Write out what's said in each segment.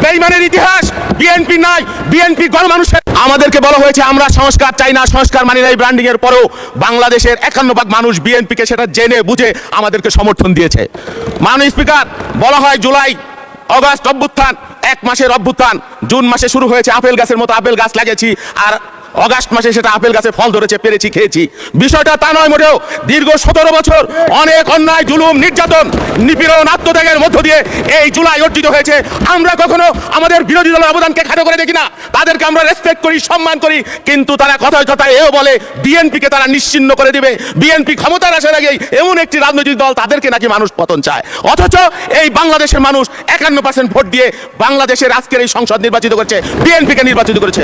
বেঈমানের ইতিহাস বিএনপি নাই, বিএনপি গণমানুষের। আমাদেরকে বলা হয়েছে আমরা সংস্কার চাই না, সংস্কার মানি না। এই ব্র্যান্ডিং এর পরেও বাংলাদেশের 51% মানুষ বিএনপিকে সেটা জেনে বুঝে আমাদেরকে সমর্থন দিয়েছে। মাননীয় স্পিকার, বলা হয় জুলাই অগাস্ট অভ্যুত্থান, 1 মাসের অভ্যুত্থান। জুন মাসে শুরু হয়েছে, আপেল গাছের মতো আপেল গাছ লাগিয়েছি, আর অগাস্ট মাসে সেটা আপেল গাছে ফল ধরেছে, পেরেছি, খেয়েছি। বিষয়টা তা নয় মোটেও। দীর্ঘ 17 বছর অনেক অন্যায়, জুলুম, নির্যাতন, নিপীড়ন, আত্মত্যাগের মধ্য দিয়ে এই জুলাই অর্জিত হয়েছে। আমরা কখনো আমাদের বিরোধী দলের অবদানকে খাটো করে দেখি না, তাদেরকে আমরা রেসপেক্ট করি, সম্মান করি। কিন্তু তারা কথায় কথায় এও বলে বিএনপিকে তারা নিশ্চিহ্ন করে দিবে, বিএনপি ক্ষমতার আসার আগেই এমন একটি রাজনৈতিক দল, তাদেরকে নাকি মানুষ পতন চায়। অথচ এই বাংলাদেশের মানুষ 51% ভোট দিয়ে বাংলাদেশের আজকের এই সংসদ নির্বাচিত করেছে, বিএনপিকে নির্বাচিত করেছে।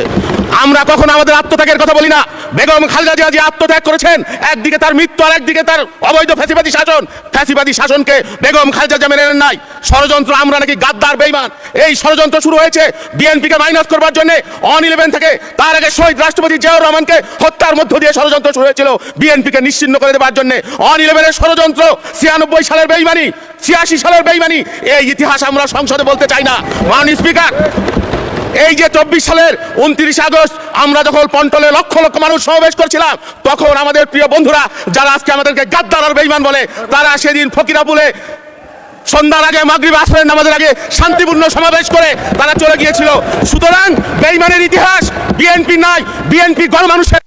আমরা কখনো আমাদের আত্মত্যাগের কথা বলি না। বেগম খালেদা জিয়া যে আত্মত্যাগ করেছেন, একদিকে তার মৃত্যু আর একদিকে তার অবৈধ ফ্যাসিবাদী শাসন, ফ্যাসিবাদী শাসনকে বেগম খালেদা জিয়া মেনে নেন নাই। ষড়যন্ত্র, আমরা নাকি গাদ্দার, বেঈমান। এই ষড়যন্ত্র শুরু হয়েছে বিএনপিকে মাইনাস করবার জন্য। অন 11 থেকে তার আগে শহীদ রাষ্ট্রপতি জিয়াউর রহমানকে হত্যার মধ্য দিয়ে ষড়যন্ত্র শুরু হয়েছিল বিএনপিকে নিশ্চিহ্ন করে দেবার জন্য। অন 11-এর ষড়যন্ত্র, 96 সালের বেঈমানি, 86 সালের বেঈমানি, এই ইতিহাস আমরা সংসদে বলতে চাই না। মাননীয় স্পিকার, এই যে 24 সালের 29 আগস্ট আমরা যখন পন্টলে লক্ষ লক্ষ মানুষ সমাবেশ করছিলাম, তখন আমাদের প্রিয় বন্ধুরা যারা আজকে আমাদেরকে গাদ্দার আর বেঈমান বলে, তারা সেদিন ফকিরাপুলে সন্ধ্যার আগে, মাগরিব আসরের নামাজের আগে শান্তিপূর্ণ সমাবেশ করে তারা চলে গিয়েছিল। সুতরাং বেঈমানের ইতিহাস বিএনপি নাই, বিএনপি গণমানুষের।